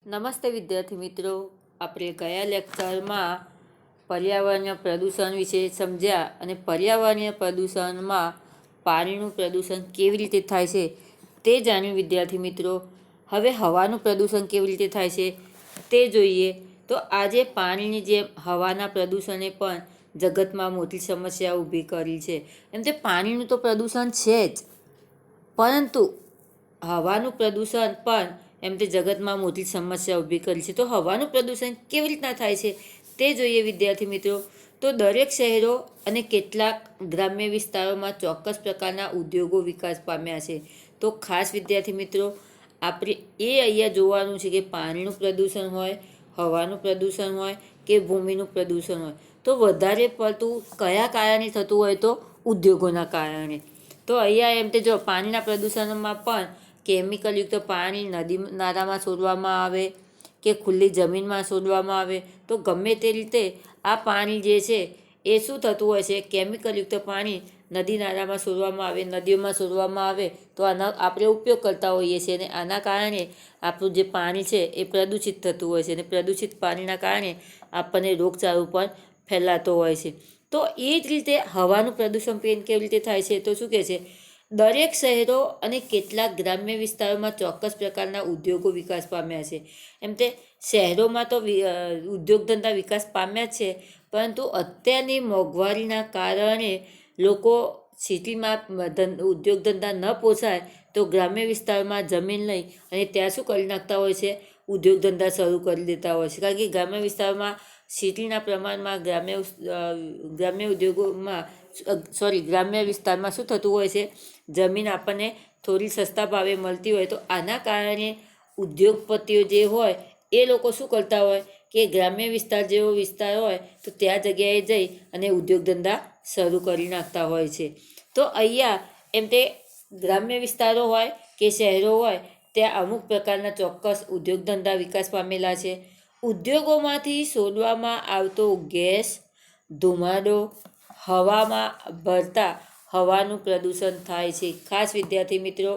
નમસ્તે વિદ્યાર્થી મિત્રો, આપણે ગયા લેક્ચરમાં પર્યાવરણીય પ્રદૂષણ વિશે સમજ્યા અને પર્યાવરણીય પ્રદૂષણમાં પાણીનું પ્રદૂષણ કેવી રીતે થાય છે તે જાણ્યું વિદ્યાર્થી મિત્રો. હવે હવાનું પ્રદૂષણ કેવી રીતે થાય છે તે જોઈએ. તો આજે પાણીની જેમ હવાના પ્રદૂષણે પણ જગતમાં મોટી સમસ્યા ઊભી કરી છે. એમ તે પાણીનું તો પ્રદૂષણ છે જ, પરંતુ હવાનું પ્રદૂષણ પણ એમ તે જગતમાં મોટી સમસ્યા ઊભી કરી છે. તો હવાનું પ્રદૂષણ કેવી રીતના થાય છે તે જોઈએ વિદ્યાર્થી મિત્રો. તો દરેક શહેરો અને કેટલાક ગ્રામ્ય વિસ્તારોમાં ચોક્કસ પ્રકારના ઉદ્યોગો વિકાસ પામ્યા છે. તો ખાસ વિદ્યાર્થી મિત્રો, આપણે અહીંયા જોવાનું છે કે પાણીનું પ્રદૂષણ હોય, હવાનું પ્રદૂષણ હોય કે ભૂમિનું પ્રદૂષણ હોય, તો વધારે પડતું કયા કારણે થતું હોય? તો ઉદ્યોગોના કારણે. તો અહીંયા એમ તે જો પાણીના પ્રદૂષણમાં પણ કેમિકલયુક્ત પાણી નદી નાળામાં છોડવામાં આવે કે ખુલ્લી જમીનમાં છોડવામાં આવે, તો ગમે તે રીતે આ પાણી જે છે એ શું થતું હોય છે? કેમિકલયુક્ત પાણી નદી નાળામાં છોડવામાં આવે, નદીઓમાં છોડવામાં આવે, તો આનો આપણે ઉપયોગ કરતા હોઈએ છીએ અને આના કારણે આપણું જે પાણી છે એ પ્રદૂષિત થતું હોય છે અને પ્રદૂષિત પાણીના કારણે આપણને રોગચાળો પણ ફેલાતો હોય છે. તો એ જ રીતે હવાનું પ્રદૂષણ પણ કેવી રીતે થાય છે? તો શું કહે છે? દરેક શહેરો અને કેટલાક ગ્રામ્ય વિસ્તારોમાં ચોક્કસ પ્રકારના ઉદ્યોગો વિકાસ પામ્યા છે. એમ તે શહેરોમાં તો ઉદ્યોગ ધંધા વિકાસ પામ્યા જ છે, પરંતુ અત્યારની મોંઘવારીના કારણે લોકો સિટીમાં ઉદ્યોગ ધંધા ન પોસાય તો ગ્રામ્ય વિસ્તારમાં જમીન લઈ અને ત્યાં શું કરી નાખતા હોય છે? ઉદ્યોગ ધંધા શરૂ કરી દેતા હોય છે. કારણ કે ગ્રામ્ય વિસ્તારમાં સિટીના પ્રમાણમાં ગ્રામ્ય ઉદ્યોગોમાં ગ્રામ્ય વિસ્તારમાં શું થતું હોય છે? જમીન આપણને થોડી સસ્તા ભાવે મળતી હોય, તો આના કારણે ઉદ્યોગપતિઓ જે હોય એ લોકો શું કરતા હોય કે ગ્રામ્ય વિસ્તાર જેવો વિસ્તાર હોય તો ત્યાં જગ્યાએ જઈ અને ઉદ્યોગ ધંધા શરૂ કરી નાખતા હોય છે. તો અહીંયા એમ તે ગ્રામ્ય વિસ્તારો હોય કે શહેરો હોય, ત્યાં અમુક પ્રકારના ચોક્કસ ઉદ્યોગ ધંધા વિકાસ પામેલા છે. ઉદ્યોગોમાંથી છોડવામાં આવતો ગેસ, ધુમાડો હવામાં ભળતા હવાનું પ્રદૂષણ થાય છે. ખાસ વિદ્યાર્થી મિત્રો,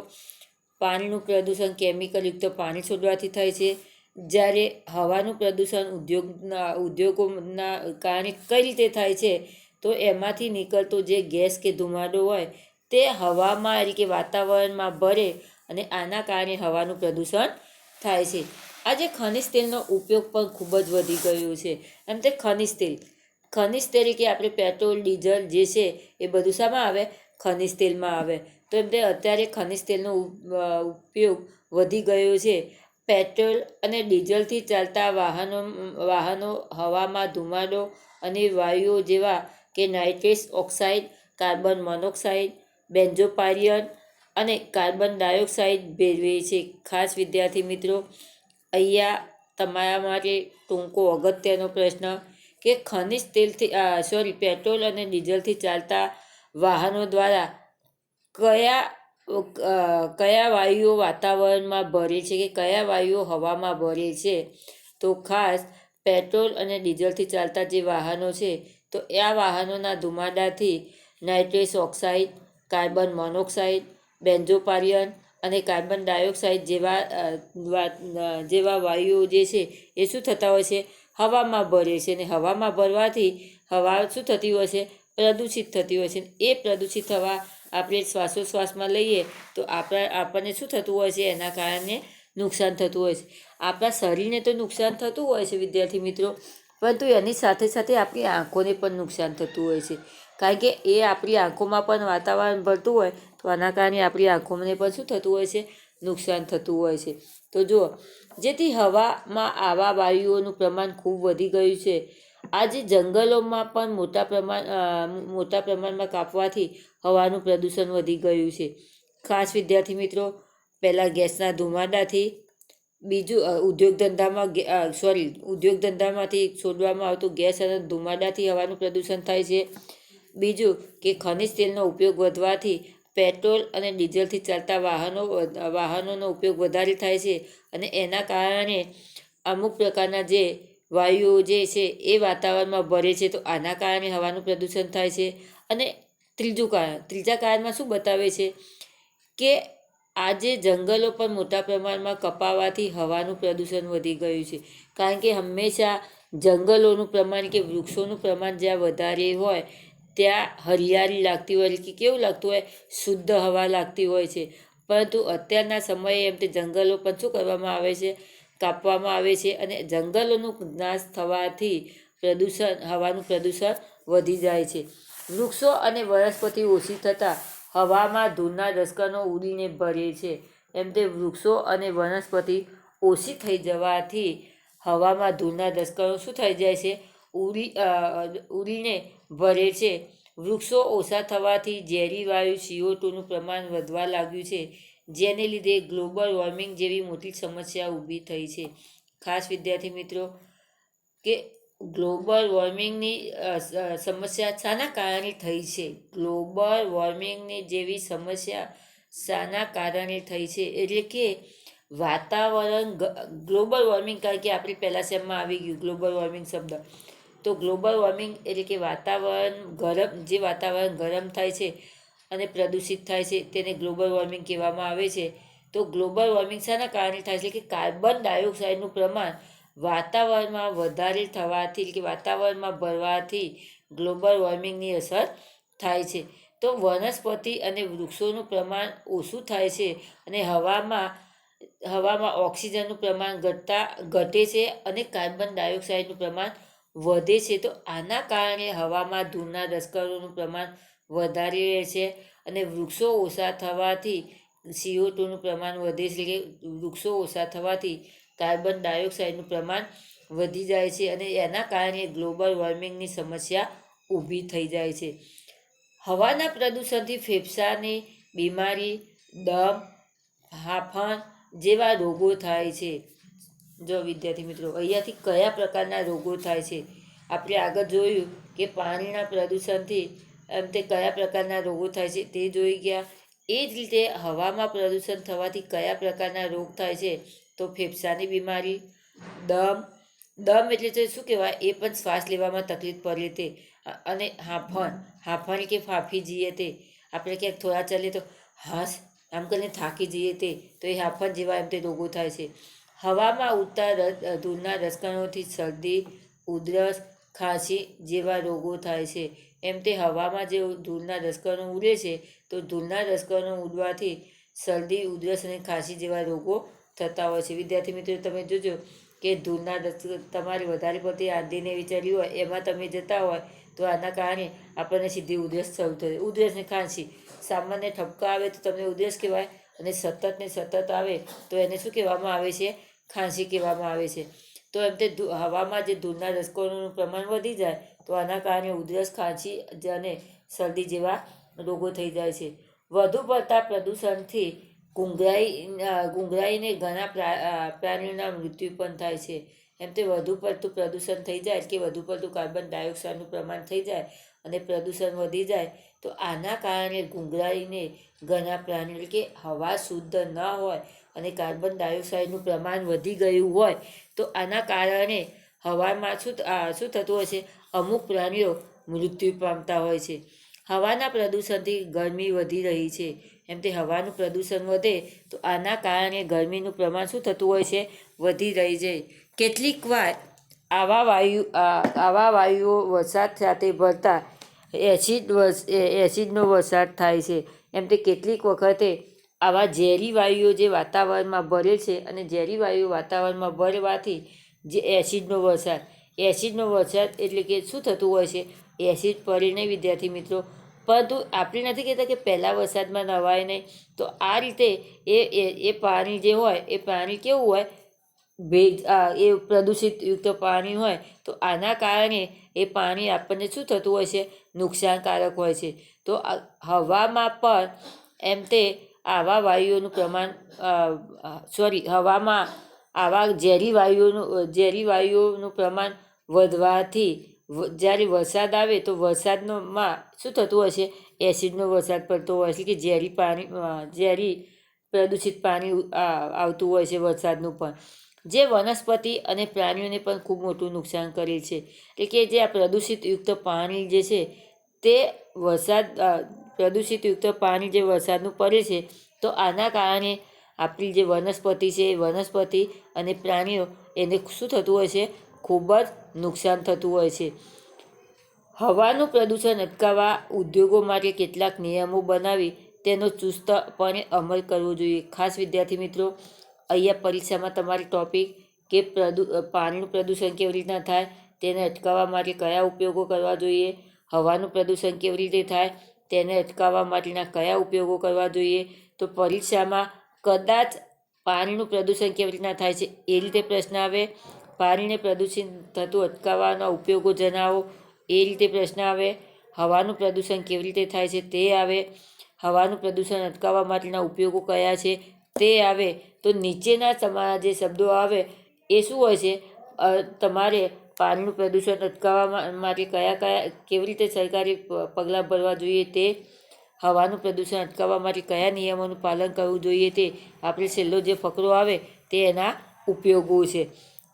પાણીનું પ્રદૂષણ કેમિકલયુક્ત પાણી છોડવાથી થાય છે, જ્યારે હવાનું પ્રદૂષણ ઉદ્યોગોના કારણે કઈ રીતે થાય છે? તો એમાંથી નીકળતો જે ગેસ કે ધુમાડો હોય તે હવામાં એટલે કે વાતાવરણમાં ભળે અને આના કારણે હવાનું પ્રદૂષણ થાય છે. આજે ખનિજ તેલનો ઉપયોગ પણ ખૂબ જ વધી ગયો છે. એમ તે ખનિજ તરીકે આપણે પેટ્રોલ, ડીઝલ જે છે એ બધું શામાં આવે? ખનિજ તેલમાં આવે. તો એમ તે અત્યારે ખનિજ તેલનો ઉપયોગ વધી ગયો છે. પેટ્રોલ અને ડીઝલથી ચાલતા વાહનો હવામાં ધુમાડો અને વાયુઓ જેવા કે નાઇટ્રસ ઓક્સાઇડ, કાર્બન મોનોક્સાઇડ, બેન્ઝોપાયરિયન અને કાર્બન ડાયોક્સાઇડ ભેળવે છે. ખાસ વિદ્યાર્થી મિત્રો, અહીંયા તમારા માટે ટૂંકો અગત્યનો પ્રશ્ન કે ખનિજ તેલથી પેટ્રોલ અને ડીઝલથી ચાલતા વાહનો દ્વારા કયા વાયુઓ વાતાવરણમાં ભળે છે કે કયા વાયુઓ હવામાં ભળે છે? તો ખાસ પેટ્રોલ અને ડીઝલથી ચાલતા જે વાહનો છે, તો આ વાહનોના ધુમાડાથી નાઇટ્રસ ઓક્સાઇડ, કાર્બન મોનોક્સાઇડ, બેન્ઝોપાયરિયન અને કાર્બન ડાયોક્સાઇડ જેવા વાયુઓ જે છે એ શું થતા હોય છે? હવામાં ભળે છે. અને હવામાં ભળવાથી હવા શું થતી હોય છે? પ્રદૂષિત થતી હોય છે. એ પ્રદૂષિત હવા આપણે શ્વાસોશ્વાસમાં લઈએ તો આપણને શું થતું હોય છે? એના કારણે નુકસાન થતું હોય છે. આપણા શરીરને તો નુકસાન થતું હોય છે વિદ્યાર્થી મિત્રો, પરંતુ એની સાથે સાથે આપણી આંખોને પણ નુકસાન થતું હોય છે. કારણ કે એ આપણી આંખોમાં પણ વાતાવરણ ભળતું હોય તો આના કારણે આપણી આંખોને પણ શું થતું હોય છે? નુકસાન થતું હોય છે. તો જુઓ, જેથી હવામાં આવા વાયુઓનું પ્રમાણ ખૂબ વધી ગયું છે. આજે જંગલોમાં પણ મોટા પ્રમાણમાં કાપવાથી હવાનું પ્રદૂષણ વધી ગયું છે. ખાસ વિદ્યાર્થી મિત્રો, પહેલાં ગેસના ધુમાડાથી, બીજું ઉદ્યોગ ધંધામાંથી છોડવામાં આવતું ગેસ અને ધુમાડાથી હવાનું પ્રદૂષણ થાય છે. બીજું કે ખનિજ તેલનો ઉપયોગ વધવાથી પેટ્રોલ અને ડીઝલથી ચાલતા વાહનોનો ઉપયોગ વધારે થાય છે અને એના કારણે અમુક પ્રકારના જે વાયુઓ જે છે એ વાતાવરણમાં ભળે છે, તો આના કારણે હવાનું પ્રદૂષણ થાય છે. અને ત્રીજા કારણમાં શું બતાવે છે કે આજે જંગલો પણ મોટા પ્રમાણમાં કપાવાથી હવાનું પ્રદૂષણ વધી ગયું છે. કારણ કે હંમેશા જંગલોનું પ્રમાણ કે વૃક્ષોનું પ્રમાણ જ્યાં વધારે હોય ત્યાં હરિયાળી લાગતી હોય કે કેવું લાગતું હોય, શુદ્ધ હવા લાગતી હોય છે. પરંતુ અત્યારના સમયે એમ તે જંગલો પણ શું કરવામાં આવે છે, કાપવામાં આવે છે. અને જંગલોનો નાશ થવાથી હવાનું પ્રદૂષણ વધી જાય છે. વૃક્ષો અને વનસ્પતિ ઓછી થતાં હવામાં ધૂળના રસકણો ઉડીને ભરે છે. એમ તે વૃક્ષો અને વનસ્પતિ ઓછી થઈ જવાથી હવામાં ધૂળના રસકણો શું થઈ જાય છે, ઉડીને ભરે છે. વૃક્ષો ઓછા થવાથી ઝેરી વાયુ CO2નું પ્રમાણ વધવા લાગ્યું છે, જેને લીધે ગ્લોબલ વોર્મિંગ જેવી મોટી સમસ્યા ઊભી થઈ છે. ખાસ વિદ્યાર્થી મિત્રો, કે ગ્લોબલ વોર્મિંગની સમસ્યા શાના કારણે થઈ છે? ગ્લોબલ વોર્મિંગની જેવી સમસ્યા શાના કારણે થઈ છે? એટલે કે વાતાવરણ ગ્લોબલ વોર્મિંગ, કારણ કે આપણે પહેલા સેમમાં આવી ગયું ગ્લોબલ વોર્મિંગ શબ્દ. તો ગ્લોબલ વોર્મિંગ એટલે કે વાતાવરણ ગરમ થાય છે અને પ્રદૂષિત થાય છે તેને ગ્લોબલ વોર્મિંગ કહેવામાં આવે છે. તો ગ્લોબલ વોર્મિંગ શાના કારણે થાય છે? કે કાર્બન ડાયોક્સાઇડનું પ્રમાણ વાતાવરણમાં વધારે થવાથી કે વાતાવરણમાં ભળવાથી ગ્લોબલ વોર્મિંગની અસર થાય છે. તો વનસ્પતિ અને વૃક્ષોનું પ્રમાણ ઓછું થાય છે અને હવામાં ઓક્સિજનનું પ્રમાણ ઘટે છે અને કાર્બન ડાયોક્સાઇડનું પ્રમાણ વધે છે. તો આના કારણે હવામાં ધૂળના રસકણોનું પ્રમાણ વધારે રહે છે અને વૃક્ષો ઓછા થવાથી CO2નું પ્રમાણ વધે છે. કે વૃક્ષો ઓછા થવાથી કાર્બન ડાયોક્સાઇડનું પ્રમાણ વધી જાય છે અને એના કારણે ગ્લોબલ વોર્મિંગની સમસ્યા ઊભી થઈ જાય છે. હવાના પ્રદૂષણથી ફેફસાની બીમારી, દમ, હાંફણ જેવા રોગો થાય છે. જો વિદ્યાર્થી મિત્રો, અહીંયાથી કયા પ્રકારના રોગો થાય છે? આપણે આગળ જોયું કે પાણીના પ્રદૂષણથી એમ તે કયા પ્રકારના રોગો થાય છે તે જોઈ ગયા. એ જ રીતે હવામાં પ્રદૂષણ થવાથી કયા પ્રકારના રોગ થાય છે? તો ફેફસાની બીમારી, દમ એટલે શું કહેવાય, એ પણ શ્વાસ લેવામાં તકલીફ પડે તે. અને હાંફણ કે ફાંફી જઈએ તે, આપણે ક્યાંક થોડા ચાલીએ તો હાશ આમ કરીને થાકી જઈએ તે, તો એ હાંફણ જેવા એમ તે રોગો થાય છે. હવામાં ઉડતા ધૂળના રસકણોથી શરદી, ઉધરસ, ખાંસી જેવા રોગો થાય છે. એમ તે હવામાં જે ધૂળના રસકણો ઉડે છે, તો ધૂળના રસકણો ઉડવાથી શરદી, ઉધરસ અને ખાંસી જેવા રોગો થતા હોય છે. વિદ્યાર્થી મિત્રો, તમે જોજો કે તમારે વધારે પડતી આંધીને વિચારી હોય એમાં તમે જતા હોય તો આના કારણે આપણને સીધી ઉધરસ શરૂ થશે. ઉધરસ ને ખાંસી, સામાન્ય ઠપકા આવે તો તમને ઉધરસ કહેવાય અને સતત ને સતત આવે તો એને શું કહેવામાં આવે છે? ખાંસી કહેવામાં આવે છે. તો એમ તે હવામાં જે ધૂળના રસકણોનું પ્રમાણ વધી જાય તો આના કારણે ઉધરસ, ખાંસી અને શરદી જેવા રોગો થઈ જાય છે. વધુ પડતા પ્રદૂષણથી ગુંગળાઈને ઘણા પ્રાણીઓના મૃત્યુ પણ થાય છે. એમ તે વધુ પડતું પ્રદૂષણ થઈ જાય કે વધુ પડતું કાર્બન ડાયોક્સાઇડનું પ્રમાણ થઈ જાય અને પ્રદૂષણ વધી જાય તો આના કારણે ગુંગળાઈને ઘણા પ્રાણીઓ, એટલે કે હવા શુદ્ધ ન હોય અને કાર્બન ડાયોક્સાઇડનું પ્રમાણ વધી ગયું હોય તો આના કારણે હવામાં શું થતું હોય છે? અમુક પ્રાણીઓ મૃત્યુ પામતા હોય છે. હવાના પ્રદૂષણથી ગરમી વધી રહી છે. એમ તે હવાનું પ્રદૂષણ વધે તો આના કારણે ગરમીનું પ્રમાણ શું થતું હોય છે? વધી રહી છે. કેટલીક વાર આવા વાયુઓ વરસાદ સાથે ભળતા એસિડનો વરસાદ થાય છે. એમ તે કેટલીક વખતે આવા ઝેરી વાયુઓ જે વાતાવરણમાં ભળે છે અને ઝેરી વાયુઓ વાતાવરણમાં ભળવાથી જે એસિડનો વરસાદ એટલે કે શું થતું હોય છે? એસિડ પડે નહીં વિદ્યાર્થી મિત્રો, પરંતુ આપણે નથી કહેતા કે પહેલાં વરસાદમાં નવાય નહીં. તો આ રીતે એ પાણી જે હોય એ પાણી કેવું હોય? એ પ્રદૂષિત યુક્ત પાણી હોય તો આના કારણે એ પાણી આપણને શું થતું હોય છે? નુકસાનકારક હોય છે. તો હવામાં પણ એમ તે આવા વાયુઓનું પ્રમાણ હવામાં આવા ઝેરી વાયુઓનું પ્રમાણ વધવાથી જ્યારે વરસાદ આવે તો વરસાદમાં શું થતું હોય છે? એસિડનો વરસાદ પડતો હોય છે, કે ઝેરી પ્રદૂષિત પાણી આવતું હોય છે વરસાદનું પણ, જે વનસ્પતિ અને પ્રાણીઓને પણ ખૂબ મોટું નુકસાન કરે છે. એટલે કે જે આ પ્રદૂષિત યુક્ત પાણી જે છે તે પ્રદૂષિત યુક્ત પાણી જે વરસાદનું પડે છે તો આના કારણે આપણી જે વનસ્પતિ છે વનસ્પતિ અને પ્રાણીઓ એને શું થતું હોય છે, ખૂબ જ નુકસાન થતું હોય છે. હવાનું પ્રદૂષણ અટકાવવા ઉદ્યોગો માટે કેટલાક નિયમો બનાવી તેનો ચુસ્તપણે અમલ કરવો જોઈએ. ખાસ વિદ્યાર્થી મિત્રો, અહીંયા પરીક્ષામાં તમારી ટોપિક કે પાણીનું પ્રદૂષણ કેવી રીતના થાય, તેને અટકાવવા માટે કયા ઉપયોગો કરવા જોઈએ, હવાનું પ્રદૂષણ કેવી રીતે થાય, તેને અટકાવવા માટેના કયા ઉપયોગો કરવા જોઈએ. તો પરીક્ષામાં કદાચ પાણીનું પ્રદૂષણ કેવી રીતના થાય છે એ રીતે પ્રશ્ન આવે, પાણીને પ્રદૂષિત થતું અટકાવવાના ઉપયોગો જણાવો એ રીતે પ્રશ્ન આવે, હવાનું પ્રદૂષણ કેવી રીતે થાય છે તે આવે, હવાનું પ્રદૂષણ અટકાવવા માટેના ઉપયોગો કયા છે તે આવે. તો નીચેના તમારા જે શબ્દો આવે એ શું હોય છે, તમારે પાણીનું પ્રદૂષણ અટકાવવા માટે કેવી રીતે સરકારી પગલાં ભરવા જોઈએ તે, હવાનું પ્રદૂષણ અટકાવવા માટે કયા નિયમોનું પાલન કરવું જોઈએ તે, આપણે છેલ્લો જે ફકરો આવે તે એના ઉપયોગો છે.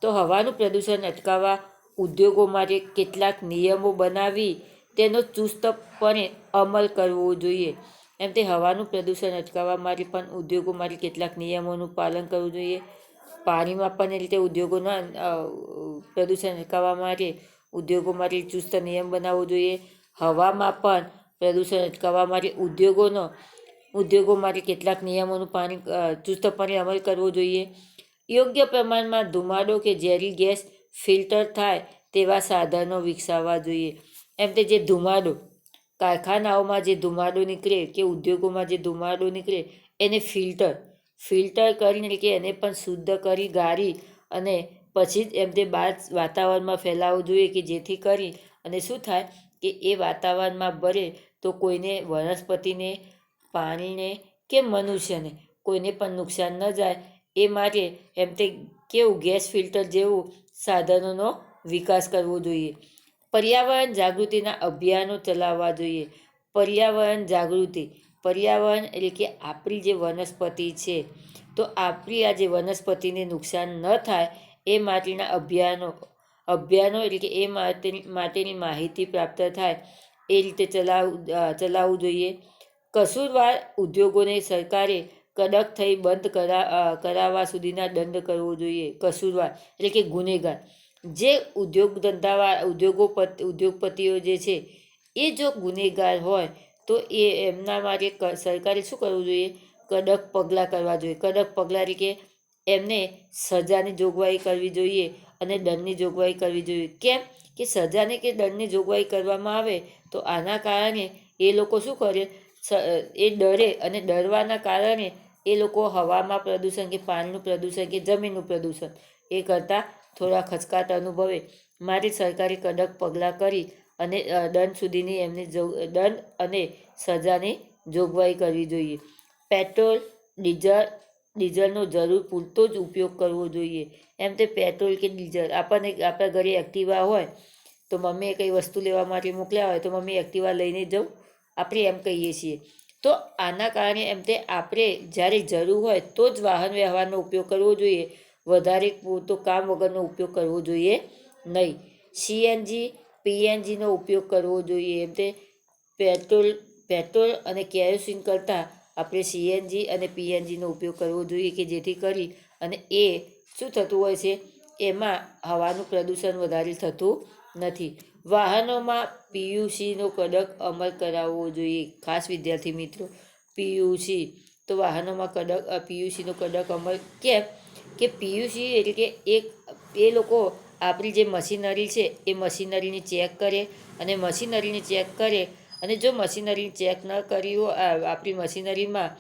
તો હવાનું પ્રદૂષણ અટકાવવા ઉદ્યોગો માટે કેટલાક નિયમો બનાવી તેનો ચુસ્તપણે અમલ કરવો જોઈએ. એમ તે હવાનું પ્રદૂષણ અટકાવવા માટે પણ ઉદ્યોગો માટે કેટલાક નિયમોનું પાલન કરવું જોઈએ. પાણીમાં પણ એ રીતે ઉદ્યોગોના પ્રદૂષણ અટકાવવા માટે ઉદ્યોગો માટે ચુસ્ત નિયમ બનાવવો જોઈએ. હવામાં પણ પ્રદૂષણ અટકાવવા માટે ઉદ્યોગો માટે કેટલાક નિયમોનું ચુસ્તપણે અમલ કરવો જોઈએ. યોગ્ય પ્રમાણમાં ધુમાડો કે ઝેરી ગેસ ફિલ્ટર થાય તેવા સાધનો વિકસાવવા જોઈએ. એમ તે જે ધુમાડો કારખાનાઓમાં જે ધુમાડો નીકળે કે ઉદ્યોગોમાં જે ધુમાડો નીકળે એને ફિલ્ટર કરીને કે એને પણ શુદ્ધ કરી ગાળી અને પછી જ એમ તે બહાર વાતાવરણમાં ફેલાવવું જોઈએ કે જેથી કરી અને શું થાય કે એ વાતાવરણમાં ભરે તો કોઈને વનસ્પતિને, પાણીને કે મનુષ્યને કોઈને પણ નુકસાન ન જાય એ માટે એમ તે કેવું ગેસ ફિલ્ટર જેવું સાધનોનો વિકાસ કરવો જોઈએ. પર્યાવરણ જાગૃતિના અભિયાનો ચલાવવા જોઈએ. પર્યાવરણ એટલે કે આપણી જે વનસ્પતિ છે, તો આપણી આ જે વનસ્પતિને નુકસાન ન થાય એ માટેના અભિયાનો એટલે કે એ માટેની માહિતી પ્રાપ્ત થાય એ રીતે ચલાવવું જોઈએ. કસૂરવાર ઉદ્યોગોને સરકારે કડક થઈ બંધ કરાવવા સુધીના દંડ કરવો જોઈએ. કસૂરવાર એટલે કે ગુનેગાર જે ઉદ્યોગપતિઓ જે છે એ જો ગુનેગાર હોય તો એમના માટે સરકારે શું કરવું જોઈએ, કડક પગલાં કરવા જોઈએ. કડક પગલાં એટલે કે એમને સજાની જોગવાઈ કરવી જોઈએ અને દંડની જોગવાઈ કરવી જોઈએ. કેમ કે સજાની કે દંડની જોગવાઈ કરવામાં આવે તો આના કારણે એ લોકો શું કરે, એ ડરે અને ડરવાના કારણે એ લોકો હવામાં પ્રદૂષણ કે પાણીનું પ્રદૂષણ કે જમીનનું પ્રદૂષણ એ કરતાં થોડા ખચકાટ અનુભવે. માટે સરકારે કડક પગલાં કરી અને દંડ અને સજાની જોગવાઈ કરવી જોઈએ. પેટ્રોલ ડીઝલનો જરૂર પૂરતો જ ઉપયોગ કરવો જોઈએ. એમ તે પેટ્રોલ કે ડીઝલ આપણા ઘરે એક્ટિવા હોય તો મમ્મીએ કંઈ વસ્તુ લેવા માટે મોકલ્યા હોય તો મમ્મી એક્ટિવા લઈને જાઉં, આપણે એમ કહીએ છીએ. તો આના કારણે એમ તે આપણે જ્યારે જરૂર હોય તો જ વાહન વ્યવહારનો ઉપયોગ કરવો જોઈએ. વધારે પૂરતો કામ વગરનો ઉપયોગ કરવો જોઈએ નહીં. સીએનજી પીએનજીનો ઉપયોગ કરવો જોઈએ. એમ તે પેટ્રોલ અને કેરોસીન કરતાં આપણે સીએનજી અને પીએનજીનો ઉપયોગ કરવો જોઈએ કે જેથી કરી અને એ શું થતું હોય છે, એમાં હવાનું પ્રદૂષણ વધારે થતું નથી. વાહનોમાં પીયુસીનો કડક અમલ કરાવવો જોઈએ. ખાસ વિદ્યાર્થી મિત્રો, પીયુસી તો વાહનોમાં પીયુસીનો કડક અમલ કેમ કે પીયુસી એટલે કે એ લોકો આપણી જે મશીનરી છે એ મશીનરીને ચેક કરે અને જો મશીનરી ચેક ન કરી હોય, આપણી મશીનરીમાં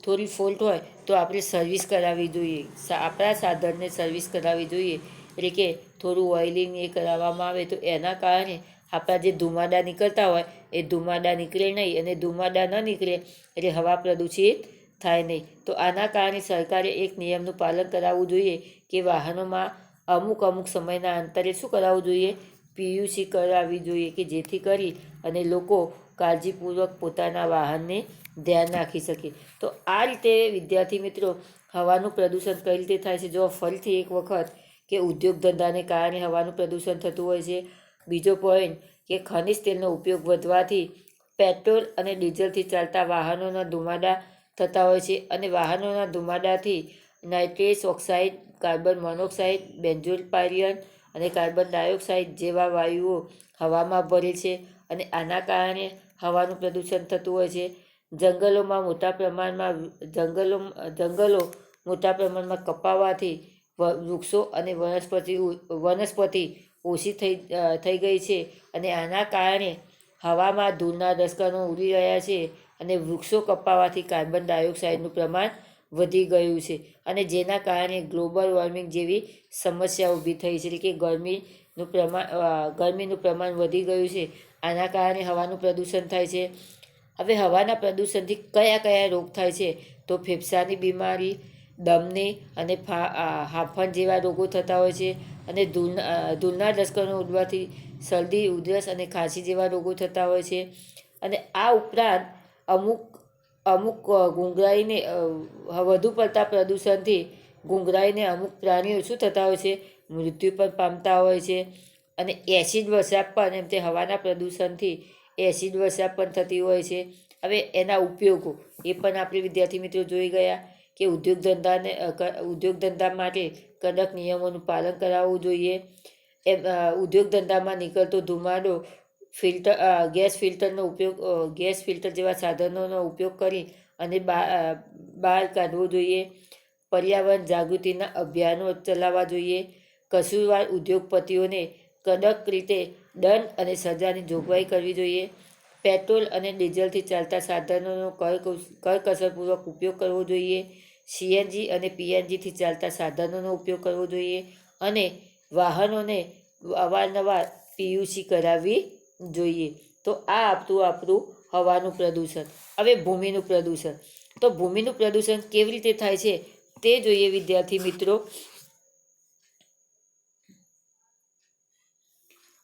થોડી ફોલ્ટ હોય તો આપણે સર્વિસ કરાવવી જોઈએ. આપણા સાધનને સર્વિસ કરાવવી જોઈએ. એટલે કે થોડું ઓઇલિંગ એ કરાવવામાં આવે તો એના કારણે આપણા જે ધુમાડા નીકળતા હોય એ ધુમાડા નીકળે નહીં, અને ધુમાડા ન નીકળે એટલે હવા પ્રદૂષિત થાય નહીં. તો આના કારણે સરકારે એક નિયમનું પાલન કરાવવું જોઈએ કે વાહનોમાં અમુક સમયના અંતરે શું કરાવવું જોઈએ, પીયુસી કરાવવી જોઈએ કે જેથી કરી અને લોકો કાળજીપૂર્વક પોતાના વાહનને ધ્યાન રાખી શકે. તો આ રીતે વિદ્યાર્થી મિત્રો હવાનું પ્રદૂષણ કઈ રીતે થાય છે જો ફરીથી એક વખત કે ઉદ્યોગ ધંધાને કારણે હવાનું પ્રદૂષણ થતું હોય છે. બીજો પોઈન્ટ કે ખનિજ તેલનો ઉપયોગ વધવાથી પેટ્રોલ અને ડીઝલથી ચાલતા વાહનોના ધુમાડા થતા હોય છે અને વાહનોના ધુમાડાથી nitrous oxide, carbon monoxide, benzopyrene અને કાર્બન ડાયોક્સાઇડ જેવા વાયુઓ હવામાં ભરે છે અને આના કારણે હવાનું પ્રદૂષણ થતું હોય છે. જંગલો મોટા પ્રમાણમાં કપાવાથી વૃક્ષો અને વનસ્પતિ ઓછી થઈ ગઈ છે અને આના કારણે હવામાં ધૂળના રસકણો ઉડી રહ્યા છે અને વૃક્ષો કપાવાથી કાર્બન ડાયોક્સાઇડનું પ્રમાણ વધી ગયું છે અને જેના કારણે ગ્લોબલ વોર્મિંગ જેવી સમસ્યા ઊભી થઈ છે, એટલે કે ગરમીનું પ્રમાણ વધી ગયું છે. આના કારણે હવાનું પ્રદૂષણ થાય છે. હવે હવાના પ્રદૂષણથી કયા કયા રોગ થાય છે? તો ફેફસાની બીમારી, દમની અને હાંફણ જેવા રોગો થતા હોય છે અને ધૂળના રસકણો ઉડવાથી શરદી, ઉધરસ અને ખાંસી જેવા રોગો થતા હોય છે. અને આ ઉપરાંત અમુક ગુંગળાઈને વધુ પડતા પ્રદૂષણથી ગુંગળાઈને અમુક પ્રાણીઓ શું થતા હોય છે? મૃત્યુ પણ પામતા હોય છે. અને એસિડ વર્ષા પણ એમ તે હવાના પ્રદૂષણથી એસિડ વર્ષા પણ થતી હોય છે. હવે એના ઉપયોગો એ પણ આપણે વિદ્યાર્થી મિત્રો જોઈ ગયા કે ઉદ્યોગ ધંધા માટે કડક નિયમોનું પાલન કરાવવું જોઈએ. ઉદ્યોગ ધંધામાં નીકળતો ધુમાડો ગેસ ફિલ્ટર જેવા સાધનોનો ઉપયોગ કરી અને બહાર કાઢવો જોઈએ. પર્યાવરણ જાગૃતિના અભિયાનો ચલાવવા જોઈએ. કસૂરવાર ઉદ્યોગપતિઓને કડક રીતે દંડ અને સજાની જોગવાઈ કરવી જોઈએ. પેટ્રોલ અને ડીઝલથી ચાલતા સાધનોનો કરકસરપૂર્વક ઉપયોગ કરવો જોઈએ. સીએનજી અને પીએનજીથી ચાલતા સાધનોનો ઉપયોગ કરવો જોઈએ અને વાહનોને અવારનવાર પીયુસી કરાવવી જોઈએ. તો આ આપણું હવાનું પ્રદૂષણ. હવે ભૂમિનું પ્રદૂષણ. તો ભૂમિનું પ્રદૂષણ કેવી રીતે થાય છે તે જોઈએ વિદ્યાર્થી મિત્રો.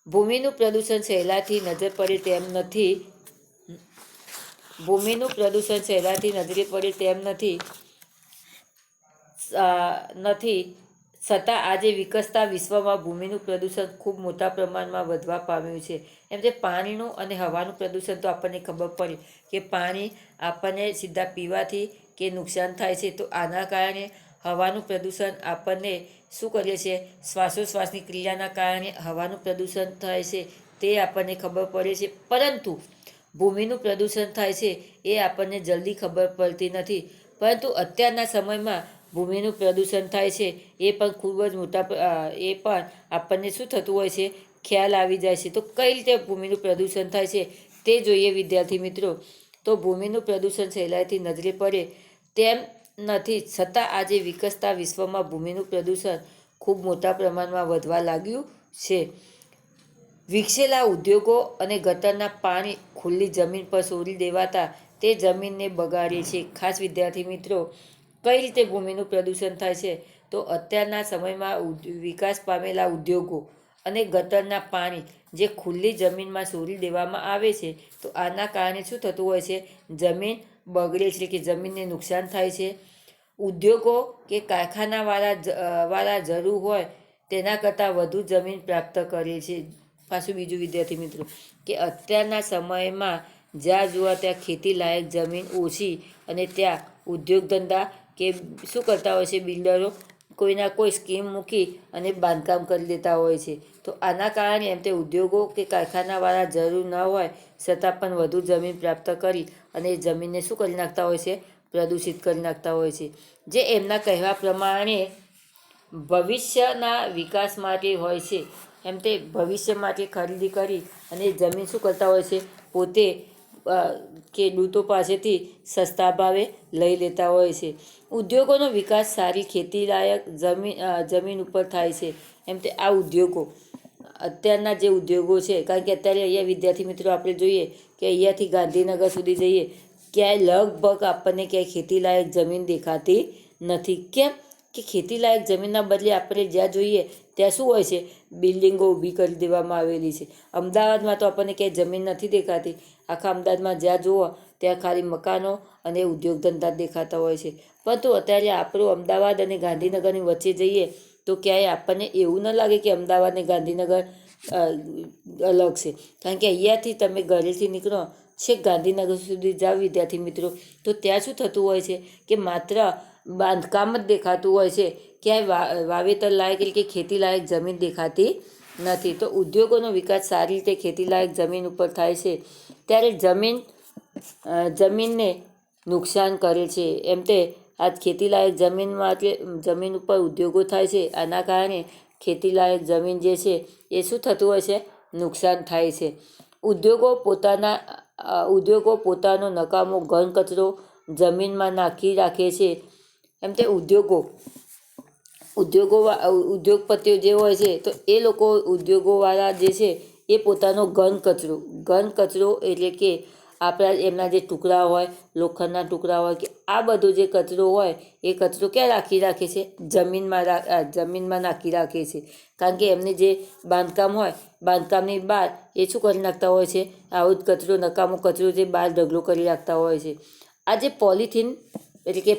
ભૂમિનું પ્રદૂષણ સહેલાઈથી નજરે પડે તેમ નથી છતાં આજે વિકસતા વિશ્વમાં ભૂમિનું પ્રદૂષણ ખૂબ મોટા પ્રમાણમાં વધવા પામ્યું છે. એમ કે પાણીનું અને હવાનું પ્રદૂષણ તો આપણને ખબર પડી કે પાણી આપણને સીધા પીવાથી કે નુકસાન થાય છે. તો આના કારણે હવાનું પ્રદૂષણ આપણને શું કરીએ છીએ? શ્વાસોશ્વાસની ક્રિયાના કારણે હવાનું પ્રદૂષણ થાય છે તે આપણને ખબર પડે છે. પરંતુ ભૂમિનું પ્રદૂષણ થાય છે એ આપણને જલ્દી ખબર પડતી નથી. પરંતુ અત્યારના સમયમાં ભૂમિનું પ્રદૂષણ થાય છે એ પણ ખૂબ જ એ પણ આપણને શું થતું હોય છે? ખ્યાલ આવી જાય છે. તો કઈ રીતે ભૂમિનું પ્રદૂષણ થાય છે તે જોઈએ વિદ્યાર્થી મિત્રો. તો ભૂમિનું પ્રદૂષણ સહેલાઈથી નજરે પડે તેમ નથી છતાં આજે વિકસતા વિશ્વમાં ભૂમિનું પ્રદૂષણ ખૂબ મોટા પ્રમાણમાં વધવા લાગ્યું છે. વિકસેલા ઉદ્યોગો અને ગટરના પાણી ખુલ્લી જમીન પર છોડી દેવાતા તે જમીનને બગાડે છે. ખાસ વિદ્યાર્થી મિત્રો, કઈ રીતે ભૂમિનું પ્રદૂષણ થાય છે? તો અત્યારના સમયમાં વિકાસ પામેલા ઉદ્યોગો અને ગટરના પાણી જે ખુલ્લી જમીનમાં છોડી દેવામાં આવે છે, તો આના કારણે શું થતું હોય છે? જમીન બગડે છે કે જમીનને નુકસાન થાય છે. ઉદ્યોગો કે કારખાનાવાળા જરૂર હોય તેના કરતાં વધુ જમીન પ્રાપ્ત કરે છે. પાછું બીજું વિદ્યાર્થી મિત્રો કે અત્યારના સમયમાં જ્યાં જોવા ત્યાં ખેતી લાયક જમીન ઓછી અને ત્યાં ઉદ્યોગ ધંધા કે શું કરતા હોય છે? બિલ્ડરો કોઈના કોઈ સ્કીમ મૂકી અને બાંધકામ કરી દેતા હોય છે. તો આના કારણે એમ તે ઉદ્યોગો કે કારખાનાવાળા જરૂર ન હોય છતાં પણ વધુ જમીન પ્રાપ્ત કરી અને એ જમીનને શું કરી નાખતા હોય છે? પ્રદૂષિત કરી નાખતા હોય છે. જે એમના કહેવા પ્રમાણે ભવિષ્યના વિકાસ માટે હોય છે. એમ તે ભવિષ્ય માટે ખરીદી કરી અને જમીન શું કરતા હોય છે? પોતે ખેડૂતો પાસેથી સસ્તા ભાવે લઈ લેતા હોય છે. ઉદ્યોગોનો વિકાસ સારી ખેતીલાયક જમીન ઉપર થાય છે. એમ તે આ ઉદ્યોગો અત્યારના જે ઉદ્યોગો છે, કારણ કે અત્યારે અહીંયા વિદ્યાર્થી મિત્રો આપણે જોઈએ કે અહીંયાથી ગાંધીનગર સુધી જઈએ ક્યાંય લગભગ આપણને ક્યાંય ખેતીલાયક જમીન દેખાતી નથી. કેમ કે ખેતીલાયક જમીનના બદલે આપણે જ્યાં જોઈએ ત્યાં શું હોય છે? બિલ્ડિંગો ઊભી કરી દેવામાં આવેલી છે. અમદાવાદમાં તો આપણને ક્યાંય જમીન નથી દેખાતી. આખા અમદાવાદમાં જ્યાં જુઓ ત્યાં ખાલી મકાનો અને ઉદ્યોગ ધંધા દેખાતા હોય છે. પરંતુ અત્યારે આપણું અમદાવાદ અને ગાંધીનગરની વચ્ચે જઈએ તો ક્યાંય આપણને એવું ન લાગે કે અમદાવાદ અને ગાંધીનગર અલગ છે. કારણ કે અહીંયાથી તમે ઘરેથી નીકળો છેક ગાંધીનગર સુધી જાઓ વિદ્યાર્થી મિત્રો, તો ત્યાં શું થતું હોય છે કે માત્ર બાંધકામ જ દેખાતું હોય છે, ક્યાંય વાવેતર લાયક એટલે કે ખેતી લાયક જમીન દેખાતી નથી. તો ઉદ્યોગોનો વિકાસ સારી રીતે ખેતી લાયક જમીન ઉપર થાય છે ત્યારે જમીનને નુકસાન કરે છે. એમ તે આ ખેતીલાયક જમીન ઉપર ઉદ્યોગો થાય છે, આના કારણે ખેતીલાયક જમીન જે છે એ શું થતું હોય છે, નુકસાન થાય છે. ઉદ્યોગો પોતાનો નકામો ઘન કચરો જમીનમાં નાખી રાખે છે. એમ તે ઉદ્યોગપતિઓ જે હોય છે તો એ લોકો ઉદ્યોગોવાળા જે છે એ પોતાનો ઘન કચરો એટલે કે આપણા એમના જે ટુકડા હોય, લોખંડના ટુકડા હોય કે આ બધો જે કચરો હોય એ કચરો ક્યાં રાખે છે, જમીનમાં નાખી રાખે છે. કારણ કે એમને જે બાંધકામ હોય, બાંધકામની બહાર એ શું કરી નાખતા હોય છે, આવો જ કચરો, નકામો કચરો જે બહાર ઢગલો કરી રાખતા હોય છે. આ જે પોલિથીન એટલે કે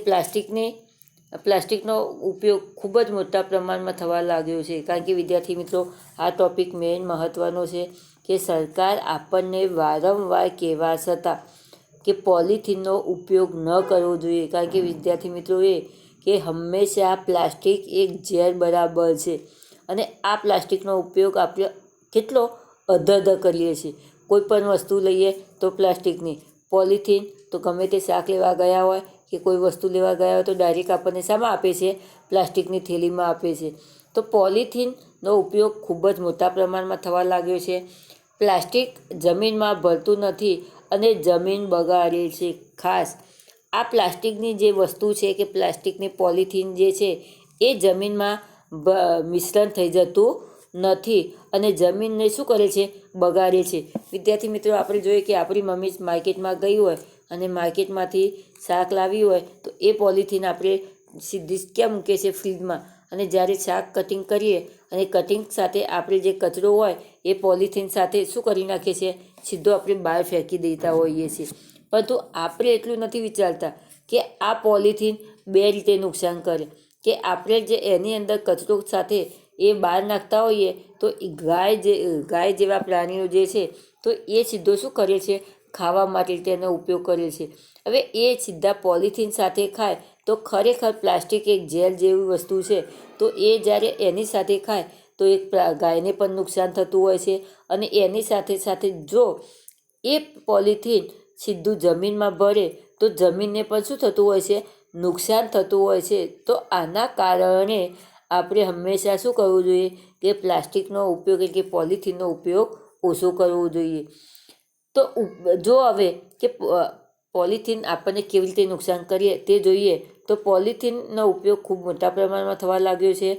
પ્લાસ્ટિકનો ઉપયોગ ખૂબ જ મોટા પ્રમાણમાં થવા લાગ્યો છે. કારણ કે વિદ્યાર્થી મિત્રો, આ ટૉપિક મેઇન મહત્ત્વનો છે કે સરકાર આપણને વારંવાર કહેવા છતાં કે પોલિથીનનો ઉપયોગ ન કરવો જોઈએ. કારણ કે વિદ્યાર્થી મિત્રો કે હંમેશા પ્લાસ્ટિક એક ઝેર બરાબર છે અને આ પ્લાસ્ટિકનો ઉપયોગ આપણે કેટલો અધર કરીએ છીએ. કોઈ પણ વસ્તુ લઈએ તો પ્લાસ્ટિકની, પોલિથીન તો ગમે તે શાક લેવા ગયા હોય કે કોઈ વસ્તુ લેવા ગયા હોય તો ડાયરેક્ટ આપણને શામાં આપે છે, પ્લાસ્ટિકની થેલીમાં આપે છે. તો પોલિથીનનો ઉપયોગ ખૂબ જ મોટા પ્રમાણમાં થવા લાગ્યો છે. પ્લાસ્ટિક જમીનમાં ભળતું નથી અને જમીન બગાડે છે. ખાસ આ પ્લાસ્ટિકની જે વસ્તુ છે કે પ્લાસ્ટિકની પોલિથીન જે છે એ જમીનમાં મિશ્રણ થઈ જતું નથી અને જમીનને શું કરે છે, બગાડે છે. વિદ્યાર્થી મિત્રો, આપણે જોઈએ કે આપણી મમ્મી માર્કેટમાં ગઈ હોય અને માર્કેટમાંથી શાક લાવી હોય તો એ પોલિથીન આપણે સીધી ક્યાં મૂકે છે, ફ્રીજમાં. અને જ્યારે શાક કટિંગ કરીએ અને કટિંગ સાથે આપણે જે કચરો હોય એ પોલિથીન સાથે શું કરી નાખીએ છીએ, સીધો આપણે બહાર ફેંકી દેતા હોઈએ છીએ. પરંતુ આપણે એટલું નથી વિચારતા કે આ પોલિથીન બે રીતે નુકસાન કરે કે આપણે જે એની અંદર કચરો સાથે એ બહાર નાખતા હોઈએ તો ગાય જેવા પ્રાણીઓ જે છે તો એ સીધો શું કરે છે, ખાવા માટે તેનો ઉપયોગ કરે છે. હવે એ સીધા પોલિથીન સાથે ખાય તો ખરેખર પ્લાસ્ટિક એક ઝેર જેવી વસ્તુ છે. તો એ જ્યારે એની સાથે ખાય તો એક ગાયને પણ નુકસાન થતું હોય છે અને એની સાથે જો એ પોલિથીન સીધું જમીનમાં ભળે તો જમીનને પણ શું થતું હોય છે, નુકસાન થતું હોય છે. તો આના કારણે આપણે હંમેશા શું કરવું જોઈએ કે પ્લાસ્ટિકનો ઉપયોગ એટલે કે પોલિથીનનો ઉપયોગ ઓછો કરવો જોઈએ. તો જો હવે કે પોલિથીન આપણને કેવી રીતે નુકસાન કરીએ તે જોઈએ. તો પોલિથીનનો ઉપયોગ ખૂબ મોટા પ્રમાણમાં થવા લાગ્યો છે.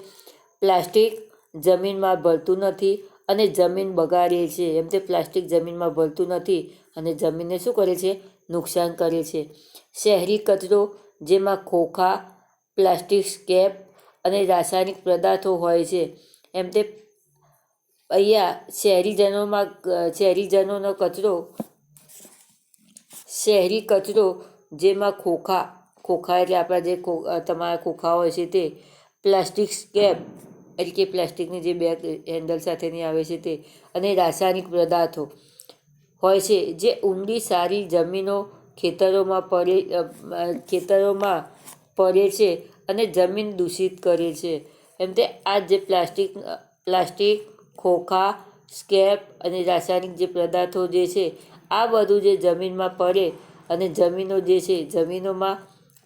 પ્લાસ્ટિક જમીનમાં ભળતું નથી અને જમીન બગાડે છે. એમ તે પ્લાસ્ટિક જમીનમાં ભળતું નથી અને જમીનને શું કરે છે, નુકસાન કરે છે. શહેરી કચરો જેમાં ખોખા, પ્લાસ્ટિક સ્કેપ અને રાસાયણિક પદાર્થો હોય છે. એમ તે અહીંયા શહેરી કચરો જેમાં ખોખા એટલે આપણા જે તમારા ખોખા હોય છે તે, પ્લાસ્ટિક સ્કેપ એટલે કે પ્લાસ્ટિકની જે બેગ હેન્ડલ સાથેની આવે છે તે, અને રાસાયણિક પદાર્થો હોય છે જે ઊંડી સારી જમીનો ખેતરોમાં પડે છે અને જમીન દૂષિત કરે છે. એમ તે આ જે પ્લાસ્ટિક, ખોખા, સ્કેપ અને રાસાયણિક જે પદાર્થો જે છે આ બધું જે જમીનમાં પડે અને જમીનો જે છે જમીનોમાં,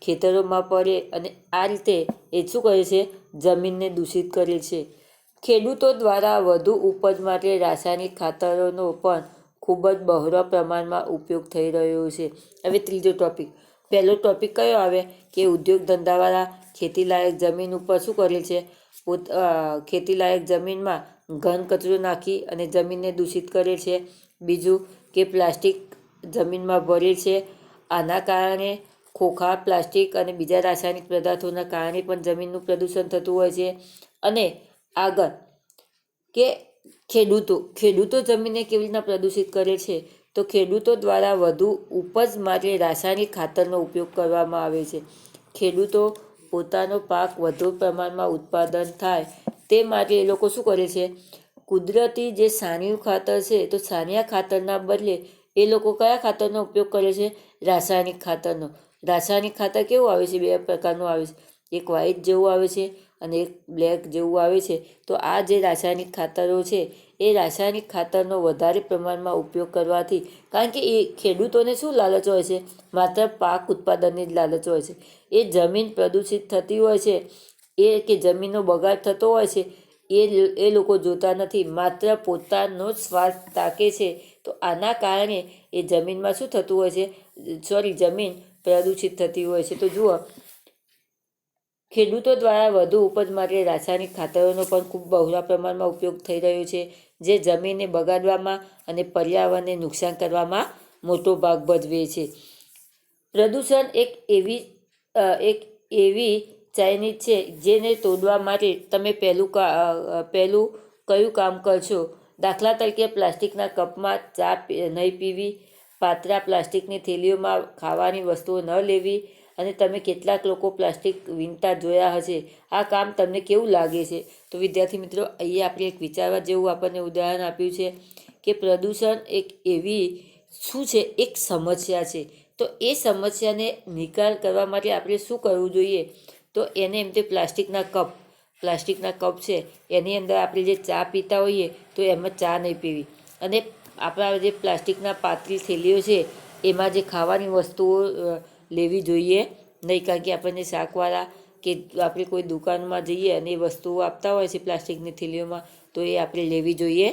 ખેતરોમાં પડે અને આ રીતે એ શું કરે છે, જમીનને દૂષિત કરે છે. ખેડૂતો દ્વારા વધુ ઉપજ માટે રાસાયણિક ખાતરોનો પણ ખૂબ જ બહોળા પ્રમાણમાં ઉપયોગ થઈ રહ્યો છે. હવે ત્રીજો ટૉપિક, પહેલો ટૉપિક કયો આવે કે ઉદ્યોગ ધંધાવાળા ખેતીલાયક જમીન ઉપર શું કરે છે, ખેતીલાયક જમીનમાં ઘન કચરો નાખી અને જમીનને દૂષિત કરે છે. બીજું કે પ્લાસ્ટિક જમીનમાં ભરે છે, આના કારણે ખોખા, પ્લાસ્ટિક અને બીજા રાસાયણિક પદાર્થોના કારણે પણ જમીનનું પ્રદૂષણ થતું હોય છે. અને આગળ કે ખેડૂતો જમીનને કેવી રીતના પ્રદૂષિત કરે છે, તો ખેડૂતો દ્વારા વધુ ઉપજ માટે રાસાયણિક ખાતરનો ઉપયોગ કરવામાં આવે છે. ખેડૂતો પોતાનો પાક વધુ પ્રમાણમાં ઉત્પાદન થાય તે માટે એ લોકો શું કરે છે, કુદરતી જે છાણિયું ખાતર છે તો છાણિયા ખાતરના બદલે એ લોકો કયા ખાતરનો ઉપયોગ કરે છે? રાસાયણિક ખાતરનો. રાસાયણિક ખાતર કેવું આવે છે? 2 પ્રકારનું આવે છે, એક વ્હાઈટ જેવું આવે છે અને એક બ્લેક જેવું આવે છે. તો આ જે રાસાયણિક ખાતરો છે એ રાસાયણિક ખાતરનો વધારે પ્રમાણમાં ઉપયોગ કરવાથી, કારણ કે એ ખેડૂતોને શું લાલચ હોય છે? માત્ર પાક ઉત્પાદનની જ લાલચ હોય છે. એ જમીન પ્રદૂષિત થતી હોય છે, એ કે જમીનનો બગાડ થતો હોય છે, એ લોકો જોતા નથી, માત્ર પોતાનો જ સ્વાર્થ તાકે છે. તો આના કારણે એ જમીનમાં શું થતું હોય છે? જમીન પ્રદૂષિત થતી હોય છે. તો જુઓ, ખેડૂતો દ્વારા વધુ ઉપજ માટે રાસાયણિક ખાતરોનો પણ ખૂબ બહોળા પ્રમાણમાં ઉપયોગ થઈ રહ્યો છે, જે જમીનને બગાડવામાં અને પર્યાવરણને નુકસાન કરવામાં મોટો ભાગ ભજવે છે. પ્રદૂષણ એક એવી ચાઇનીઝ છે જેને તોડવા માટે તમે પહેલું કયું કામ કરશો? દાખલા તરીકે, પ્લાસ્ટિકના કપમાં ચા નહીં પીવી, પાતળા પ્લાસ્ટિકની થેલીઓમાં ખાવાની વસ્તુઓ ન લેવી, અને તમે કેટલાક લોકો પ્લાસ્ટિક વીણતા જોયા હશે. આ કામ તમને કેવું લાગે છે? તો વિદ્યાર્થી મિત્રો, અહીંયા આપણે એક વિચારવા જેવું આપણને ઉદાહરણ આપ્યું છે કે પ્રદૂષણ એક એવી શું છે? એક સમસ્યા છે. તો એ સમસ્યાને નિકાલ કરવા માટે આપણે શું કરવું જોઈએ? તો એને એમ તે પ્લાસ્ટિકના કપ છે, એની અંદર આપણે જે ચા પીતા હોઈએ તો એમાં ચા નહીં પીવી, અને આપણા જે પ્લાસ્ટિકના પાતળી થેલીઓ છે એમાં જે ખાવાની વસ્તુઓ લેવી જોઈએ નહીં, કારણ કે આપણને શાકવાળા કે આપણે કોઈ દુકાનમાં જઈએ અને એ વસ્તુઓ આપતા હોય છે પ્લાસ્ટિકની થેલીઓમાં, તો એ આપણે લેવી જોઈએ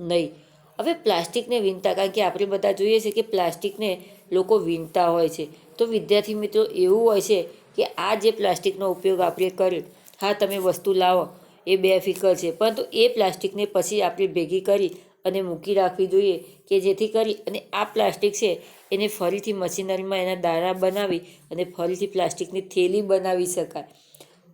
નહીં. હવે પ્લાસ્ટિકને વીણતા, કારણ કે આપણે બધા જોઈએ છે કે પ્લાસ્ટિકને લોકો વીણતા હોય છે. તો વિદ્યાર્થી મિત્રો, એવું હોય છે કે આ જે પ્લાસ્ટિકનો ઉપયોગ આપણે કરીએ, હા તમે વસ્તુ લાવો એ બેફિકર છે, પરંતુ એ પ્લાસ્ટિકને પછી આપણે ભેગી કરી અને મૂકી રાખવી જોઈએ, કે જેથી કરી અને આ પ્લાસ્ટિક છે એને ફરીથી મશીનરીમાં એના દાણા બનાવી અને ફરીથી પ્લાસ્ટિકની થેલી બનાવી શકાય.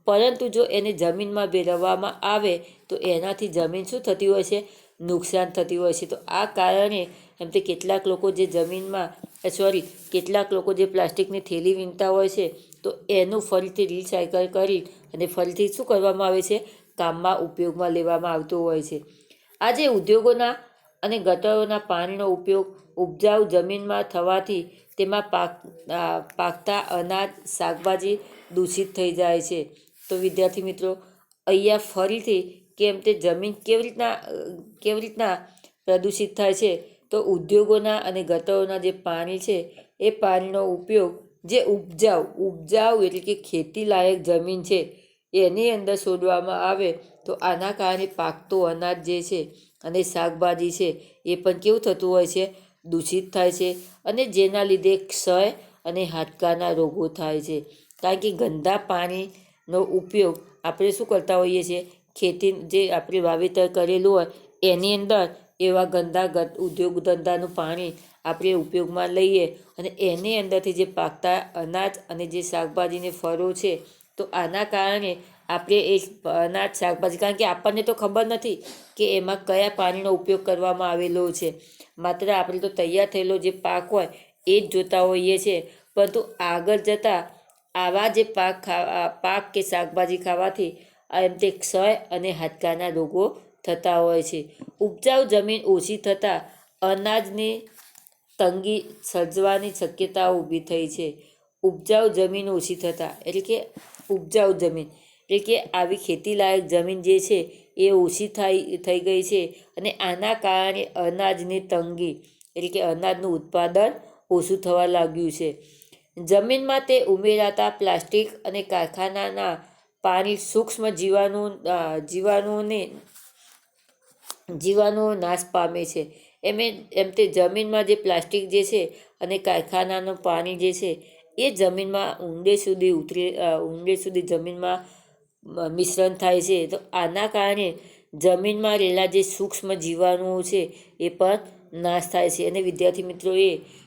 પરંતુ જો એને જમીનમાં ભેળવવામાં આવે તો એનાથી જમીન શું થતી હોય છે? નુકસાન થતી હોય છે. તો આ કારણે એમ તે કેટલાક લોકો જે પ્લાસ્ટિકની થેલી વીણતા હોય છે તો એનું ફરીથી રિસાયકલ કરી અને ફરીથી શું કરવામાં આવે છે? કામમાં ઉપયોગમાં લેવામાં આવતું હોય છે. આજે ઉદ્યોગોના અને ગટરોના પાણીનો ઉપયોગ ઉપજાઉ જમીનમાં થવાથી તેમાં પાકતા અનાજ, શાકભાજી દૂષિત થઈ જાય છે. તો વિદ્યાર્થી મિત્રો, અહીંયા ફરીથી કેમ તે જમીન કેવી રીતના પ્રદૂષિત થાય છે? તો ઉદ્યોગોના અને ગટરોના જે પાણી છે એ પાણીનો ઉપયોગ જે ઉપજાઉ એટલે કે ખેતીલાયક જમીન છે એની અંદર છોડવામાં આવે તો આના કારણે પાકતો અનાજ જે છે અને શાકભાજી છે એ પણ કેવું થતું હોય છે? દૂષિત થાય છે, અને જેના લીધે ક્ષય અને હાડકાના રોગો થાય છે. કારણ કે ગંદા પાણીનો ઉપયોગ આપણે શું કરતા હોઈએ છીએ? ખેતી જે આપણે વાવેતર કરેલું હોય એની અંદર એવા ગંદા ઉદ્યોગ ધંધાનું પાણી આપણે ઉપયોગમાં લઈએ અને એની અંદરથી જે પાકતા અનાજ અને જે શાકભાજીને ફળો છે, તો આના કારણે આપણે એ અનાજ, શાકભાજી, કારણ કે આપણને તો ખબર નથી કે એમાં કયા પાણીનો ઉપયોગ કરવામાં આવેલો છે. માત્ર આપણે તો તૈયાર થયેલો જે પાક હોય એ જ જોતા હોઈએ છીએ, પરંતુ આગળ જતાં આવા જે પાક કે શાકભાજી ખાવાથી એમ તે ક્ષય અને હાડકાના રોગો થતા હોય છે. ઉપજાઉ જમીન ઓછી થતાં અનાજની તંગી સર્જવાની શક્યતાઓ ઊભી થઈ છે. ઉપજાઉ જમીન ઓછી થતાં એટલે કે આવી ખેતીલાયક જમીન જે છે એ ઓછી થઈ ગઈ છે, અને આના કારણે અનાજની તંગી એટલે કે અનાજનું ઉત્પાદન ઓછું થવા લાગ્યું છે. જમીનમાં તે ઉમેરાતા પ્લાસ્ટિક અને કારખાનાના પાણી સૂક્ષ્મ જીવાણુઓ નાશ પામે છે. એમ તે જમીનમાં જે પ્લાસ્ટિક જે છે અને કારખાનાનું પાણી જે છે એ જમીનમાં ઊંડે સુધી જમીનમાં મિશ્રણ થાય છે. તો આના કારણે જમીનમાં રહેલા જે સૂક્ષ્મ જીવાણુઓ છે એ પણ નાશ થાય છે. અને વિદ્યાર્થી મિત્રો,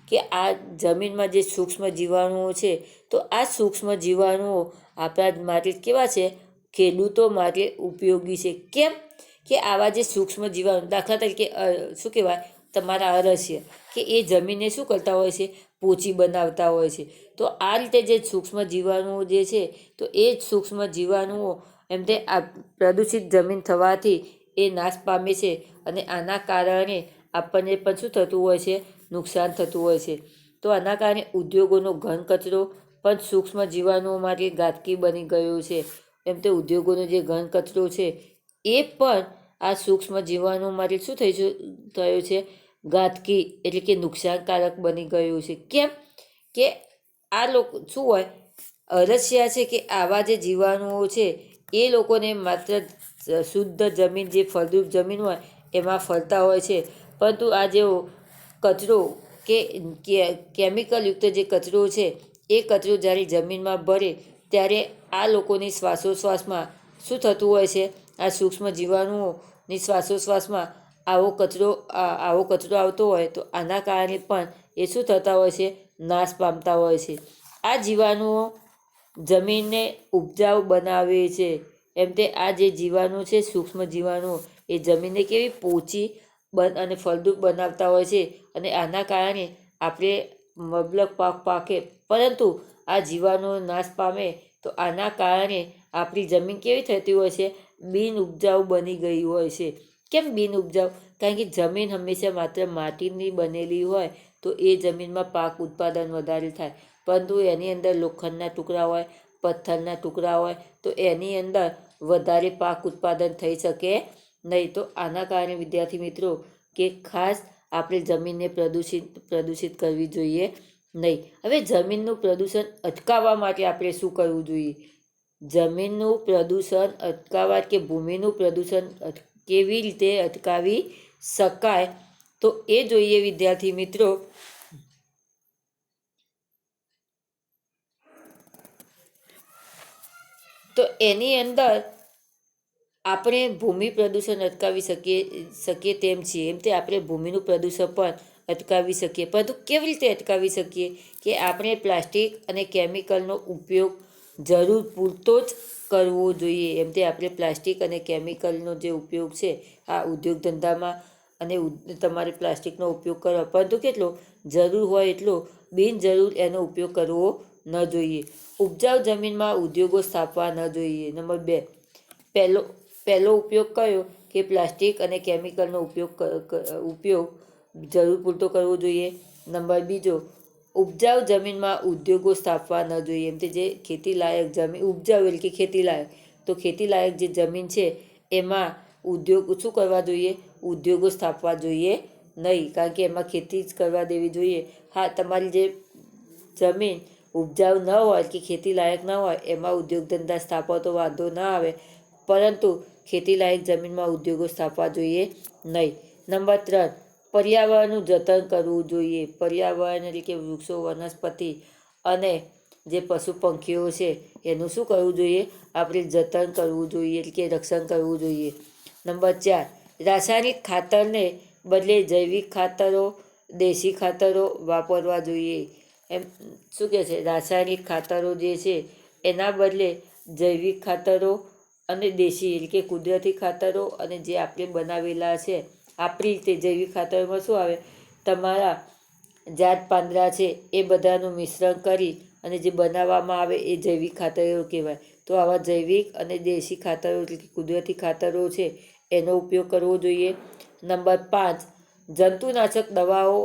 કે આ જમીનમાં જે સૂક્ષ્મ જીવાણુઓ છે, તો આ સૂક્ષ્મ જીવાણુઓ આપણા માટે કેવા છે? ખેડૂતો માટે ઉપયોગી છે. કેમ કે આવા જે સૂક્ષ્મ જીવાણુ, દાખલા તરીકે શું કહેવાય, તમારા અરસિયા, કે એ જમીનને શું કરતા હોય છે? પોચી બનાવતા હોય છે. તો આ રીતે જે સૂક્ષ્મ જીવાણુઓ જે છે, તો એ જ સૂક્ષ્મ જીવાણુઓ એમ તે આ પ્રદૂષિત જમીન થવાથી એ નાશ પામે છે, અને આના કારણે આપણને પણ શું થતું હોય છે? નુકસાન થતું હોય છે. તો આના કારણે ઉદ્યોગોનો ઘન કચરો પણ સૂક્ષ્મ જીવાણુઓ માટે ઘાતકી બની ગયો છે. એમ તે ઉદ્યોગોનો જે ઘન કચરો છે એ પણ આ સૂક્ષ્મ જીવાણુઓ માટે શું થયું છે? ઘાતકી એટલે કે નુકસાનકારક બની ગયું છે. કેમ કે આ લોકો શું હોય, અળસિયા છે કે આવા જે જીવાણુઓ છે એ લોકોને માત્ર શુદ્ધ જમીન, જે ફળદ્રુપ જમીન હોય એમાં ફરતા હોય છે. પરંતુ આ જેવો કચરો કે કેમિકલયુક્ત જે કચરો છે એ કચરો જ્યારે જમીનમાં ભરે ત્યારે આ લોકોની શ્વાસોશ્વાસમાં શું થતું હોય છે? આ સૂક્ષ્મ જીવાણુઓની શ્વાસોશ્વાસમાં આવો કચરો આવતો હોય તો આના કારણે પણ એ શું થતા હોય છે? નાશ પામતા હોય છે. આ જીવાણુઓ જમીનને ઉપજાઉ બનાવે છે. એમ તે આ જે જીવાણુ છે, સૂક્ષ્મ જીવાણુઓ, એ જમીનને કેવી પોચી અને ફળદ્રુપ બનાવતા હોય છે અને આના કારણે આપણે મબલક પાક પાકે. પરંતુ આ જીવાણુઓ નાશ પામે તો આના કારણે આપણી જમીન કેવી થતી હોય છે? બિન ઉપજાઉ બની ગઈ હોય છે. કેમ બિન ઉપજાઉ? કારણ કે જમીન હંમેશા માત્ર માટીની બનેલી હોય તો એ જમીનમાં પાક ઉત્પાદન વધારે થાય. પરંતુ એની અંદર લોખંડના ટુકડા હોય, પથ્થરના ટુકડા હોય તો એની અંદર વધારે પાક ઉત્પાદન થઈ શકે નહીં. તો આના કારણે વિદ્યાર્થી મિત્રો કે ખાસ આપણે જમીનને પ્રદૂષિત કરવી જોઈએ નહીં. હવે જમીનનું પ્રદૂષણ અટકાવવા માટે આપણે શું કરવું જોઈએ? જમીનનું પ્રદૂષણ અટકાવવા કે ભૂમિનું પ્રદૂષણ કેવી રીતે અટકાવી શકાય તો એ જોઈએ વિદ્યાર્થી મિત્રો. તો એની અંદર આપણે ભૂમિ પ્રદૂષણ અટકાવી શકીએ તેમ છીએ. એમ તે આપણે ભૂમિનું પ્રદૂષણ પણ અટકાવી શકીએ. પરંતુ કેવી રીતે અટકાવી શકીએ? કે આપણે પ્લાસ્ટિક અને કેમિકલનો ઉપયોગ જરૂર પૂરતો જ કરવો જોઈએ. એમ તે આપણે પ્લાસ્ટિક અને કેમિકલનો જે ઉપયોગ છે આ ઉદ્યોગ ધંધામાં અને તમારે પ્લાસ્ટિકનો ઉપયોગ કરો, પરંતુ કેટલો જરૂર હોય એટલો, બિનજરૂર એનો ઉપયોગ કરવો ન જોઈએ. ઉપજાઉ જમીનમાં ઉદ્યોગો સ્થાપવા ન જોઈએ. નંબર 2, પહેલો ઉપયોગ કયો? કે પ્લાસ્ટિક અને કેમિકલનો ઉપયોગ જરૂર પૂરતો કરવો જોઈએ. નંબર 2, ઉપજાઉ જમીનમાં ઉદ્યોગો સ્થાપવા ન જોઈએ. એમ તે જે ખેતીલાયક જમીન, ઉપજાઉ એટલે કે ખેતીલાયક, તો ખેતીલાયક જે જમીન છે એમાં ઉદ્યોગ શું કરવા જોઈએ? ઉદ્યોગો સ્થાપવા જોઈએ નહીં. કારણ કે એમાં ખેતી જ કરવા દેવી જોઈએ. હા, તમારી જે જમીન ઉપજાઉ ન હોય કે ખેતીલાયક ન હોય એમાં ઉદ્યોગ ધંધા સ્થાપો તો વાંધો ન આવે, પરંતુ ખેતીલાયક જમીનમાં ઉદ્યોગો સ્થાપવા જોઈએ નહીં. નંબર 3, પર્યાવરણનું જતન કરવું જોઈએ. પર્યાવરણ એટલે કે વૃક્ષો, વનસ્પતિ અને જે પશુ પંખીઓ છે એનું શું કરવું જોઈએ? આપણે જતન કરવું જોઈએ એટલે કે રક્ષણ કરવું જોઈએ. નંબર 4, રાસાયણિક ખાતરને બદલે જૈવિક ખાતરો, દેશી ખાતરો વાપરવા જોઈએ. એમ શું કહે છે? રાસાયણિક ખાતરો જે છે એના બદલે જૈવિક ખાતરો અને દેશી એટલે કે કુદરતી ખાતરો અને જે આપણે બનાવેલા છે આપણી રીતે. જૈવિક ખાતરોમાં શું આવે? તમારા જાત પાંદડા છે એ બધાનું મિશ્રણ કરી અને જે બનાવવામાં આવે એ જૈવિક ખાતરો કહેવાય. તો આવા જૈવિક અને દેશી ખાતરો એટલે કે કુદરતી ખાતરો છે એનો ઉપયોગ કરવો જોઈએ. નંબર 5, જંતુનાશક દવાઓ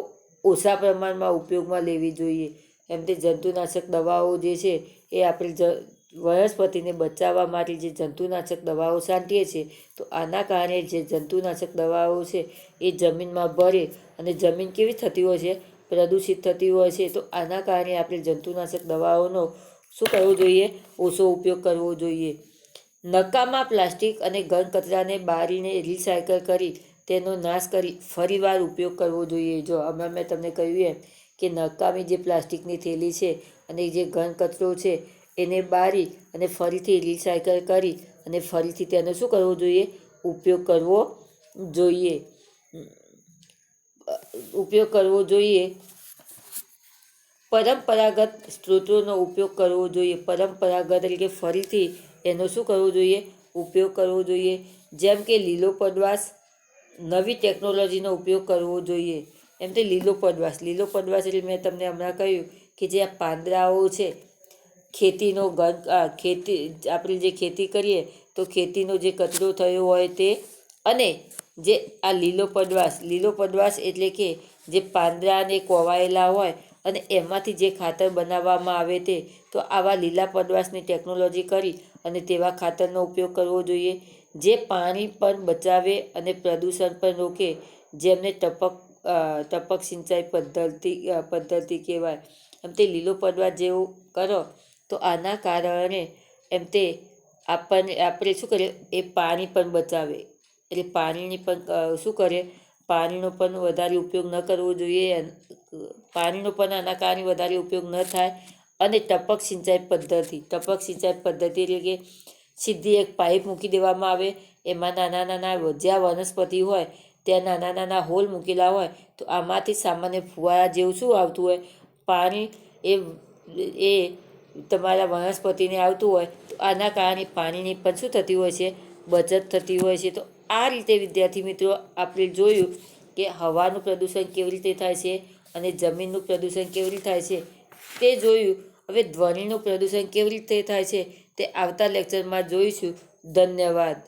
ઓછા પ્રમાણમાં ઉપયોગમાં લેવી જોઈએ. એમ તે જંતુનાશક દવાઓ જે છે એ આપણે વનસ્પતિને બચાવવા માટે જે જંતુનાશક દવાઓ છાંટીએ છીએ તો આના કારણે જે જંતુનાશક દવાઓ છે એ જમીનમાં ભરે અને જમીન કેવી થતી હોય છે? પ્રદૂષિત થતી હોય છે. તો આના કારણે આપણે જંતુનાશક દવાઓનો શું કરવું જોઈએ? ઓછો ઉપયોગ કરવો જોઈએ. નકામા પ્લાસ્ટિક અને ઘન કચરાને બાળીને રિસાયકલ કરી તેનો નાશ કરી ફરીવાર ઉપયોગ કરવો જોઈએ. જો હમણાં મેં તમને કહ્યું એમ કે નકામી જે પ્લાસ્ટિકની થેલી છે અને જે ઘન કચરો છે એને બાળી અને ફરીથી રિસાયકલ કરી અને ફરીથી તેનો શું કરવો જોઈએ? ઉપયોગ કરવો જોઈએ. પરંપરાગત સ્ત્રોતોનો ઉપયોગ કરવો જોઈએ. પરંપરાગત એટલે કે ફરીથી એનો શું કરવો જોઈએ? ઉપયોગ કરવો જોઈએ. જેમ કે લીલો પદ્વાસ, નવી ટેકનોલોજીનો ઉપયોગ કરવો જોઈએ. એમ તે લીલો પદ્વાસ એટલે મેં તમને હમણાં કહ્યું કે જે આ પાંદડાઓ છે ખેતીનો આપણે જે ખેતી કરીએ તો ખેતીનો જે કચરો થયો હોય તે, અને જે આ લીલો પદવાસ એટલે કે જે પાંદડાને કોવાયેલા હોય અને એમાંથી જે ખાતર બનાવવામાં આવે તે, તો આવા લીલા પદવાસની ટેકનોલોજી કરી અને તેવા ખાતરનો ઉપયોગ કરવો જોઈએ, જે પાણી પણ બચાવે અને પ્રદૂષણ પણ રોકે, જેમને ટપક સિંચાઈ પદ્ધતિ કહેવાય. એમ તે લીલો પદવાસ જેવું કરો તો આના કારણે એમ તે આપણે શું કરીએ, એ પાણી પણ બચાવે. એટલે પાણીની પણ શું કરે, પાણીનો પણ વધારે ઉપયોગ ન કરવો જોઈએ. પાણીનો પણ આના કારણે વધારે ઉપયોગ ન થાય. અને ટપક સિંચાઈ પદ્ધતિ એટલે કે સીધી એક પાઇપ મૂકી દેવામાં આવે, એમાં નાના જ્યાં વનસ્પતિ હોય ત્યાં નાના હોલ મૂકેલા હોય, તો આમાંથી સામાન્ય ફુવારા જેવું શું આવતું હોય, પાણી એ તમારા વનસ્પતિને આવતું હોય. તો આના કારણે પાણીની પણ શું થતી હોય છે, બચત થતી હોય છે. તો આ રીતે વિદ્યાર્થી મિત્રો આપણે જોયું કે હવાનું પ્રદૂષણ કેવી રીતે થાય છે અને જમીનનું પ્રદૂષણ કેવી રીતે થાય છે તે જોયું. હવે ધ્વનિનું પ્રદૂષણ કેવી રીતે થાય છે તે આવતા લેક્ચરમાં જોઈશું. ધન્યવાદ.